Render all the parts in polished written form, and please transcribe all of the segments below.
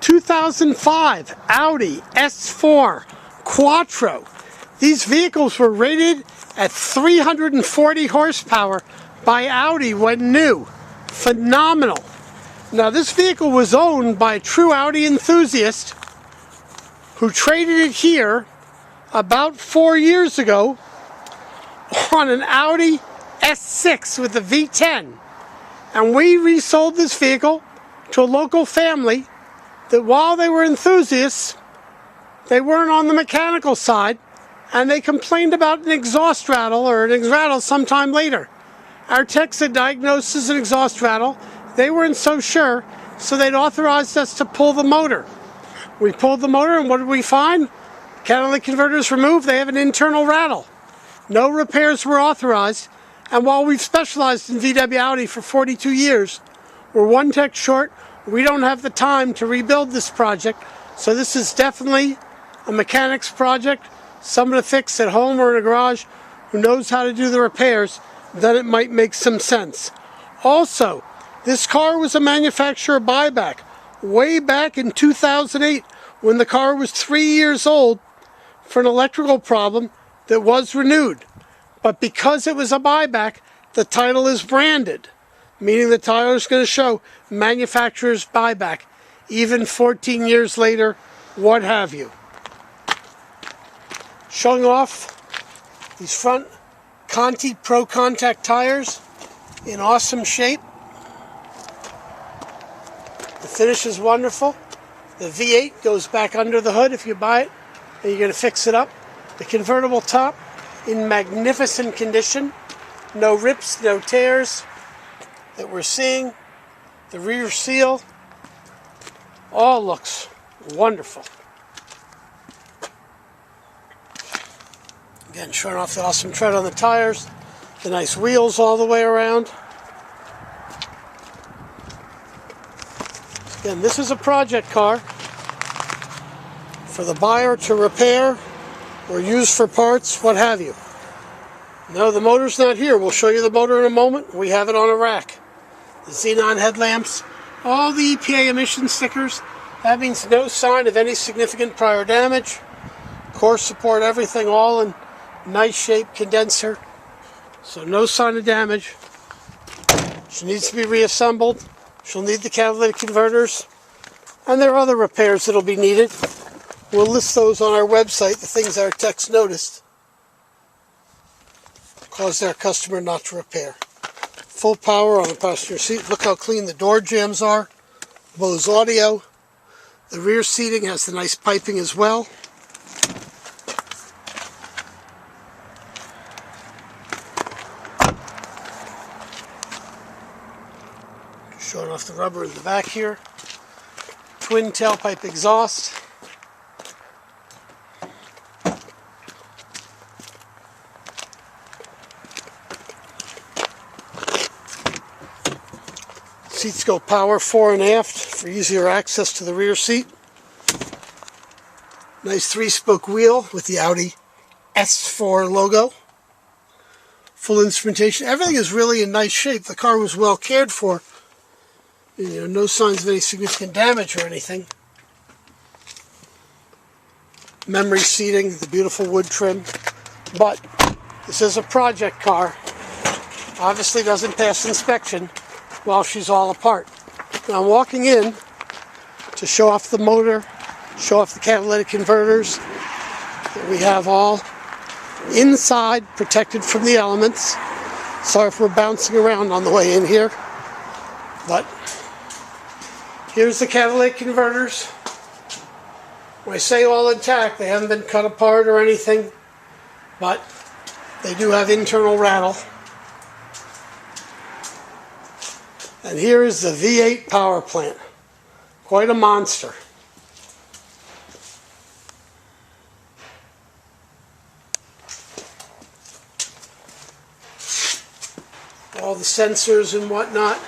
2005 Audi S4 Quattro. These vehicles were rated at 340 horsepower by Audi when new. Phenomenal. Now this vehicle was owned by a true Audi enthusiast who traded it here about 4 years ago on an Audi S6 with a V10. And we resold this vehicle to a local family that while they were enthusiasts, they weren't on the mechanical side, and they complained about an exhaust rattle or an rattle sometime later. Our techs had diagnosed as an exhaust rattle. They weren't so sure, so they'd authorized us to pull the motor. We pulled the motor, and what did we find? Catalytic converters removed, they have an internal rattle. No repairs were authorized, and while we've specialized in VW Audi for 42 years, we're one tech short. We don't have the time to rebuild this project, so this is definitely a mechanic's project, someone to fix at home or in a garage who knows how to do the repairs. Then it might make some sense. Also, this car was a manufacturer buyback way back in 2008 when the car was 3 years old for an electrical problem that was renewed. But because it was a buyback, the title is branded, meaning the title is going to show manufacturer's buyback, even 14 years later, what have you. Showing off these front Conti Pro Contact tires in awesome shape. The finish is wonderful. The V8 goes back under the hood if you buy it and you're going to fix it up. The convertible top in magnificent condition. No rips, no tears that we're seeing. The rear seal all looks wonderful. Again, showing off the awesome tread on the tires, the nice wheels all the way around. Again, this is a project car for the buyer to repair or use for parts, what have you. No, the motor's not here. We'll show you the motor in a moment. We have it on a rack. The xenon headlamps, all the EPA emission stickers. That means no sign of any significant prior damage. Core support, everything all in nice shape, condenser. So no sign of damage. She needs to be reassembled. She'll need the catalytic converters. And there are other repairs that'll be needed. We'll list those on our website, the things our techs noticed caused our customer not to repair. Full power on the passenger seat. Look how clean the door jambs are. Bose audio. The rear seating has the nice piping as well. Showing off the rubber in the back here. Twin tailpipe exhaust. Seats go power fore and aft for easier access to the rear seat. Nice 3-spoke wheel with the Audi S4 logo. Full instrumentation. Everything is really in nice shape. The car was well cared for. You know, no signs of any significant damage or anything. Memory seating, the beautiful wood trim. But this is a project car. Obviously doesn't pass inspection while she's all apart. Now I'm walking in to show off the motor, show off the catalytic converters that we have all inside, protected from the elements. Sorry if we're bouncing around on the way in here, but here's the catalytic converters. When I say all intact, they haven't been cut apart or anything, but they do have internal rattle. And here is the V8 power plant. Quite a monster. All the sensors and whatnot.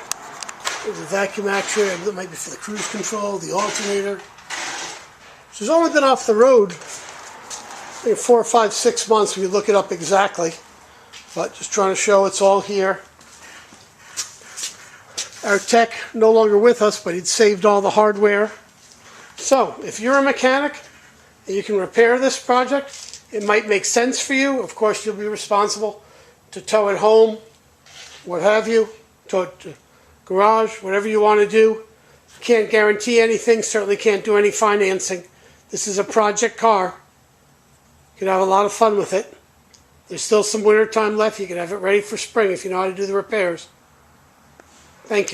There's a vacuum actuator that might be for the cruise control, the alternator. She's only been off the road maybe 4, 5, 6 months. We look it up exactly, but just trying to show it's all here. Our tech no longer with us, but he'd saved all the hardware So, if you're a mechanic and you can repair this project, it might make sense for you. Of course, you'll be responsible to tow it home, what have you, tow it to garage, whatever you want to do. Can't guarantee anything, certainly can't do any financing. This is a project car. You can have a lot of fun with it. There's still some winter time left. You can have it ready for spring if you know how to do the repairs. Thank you.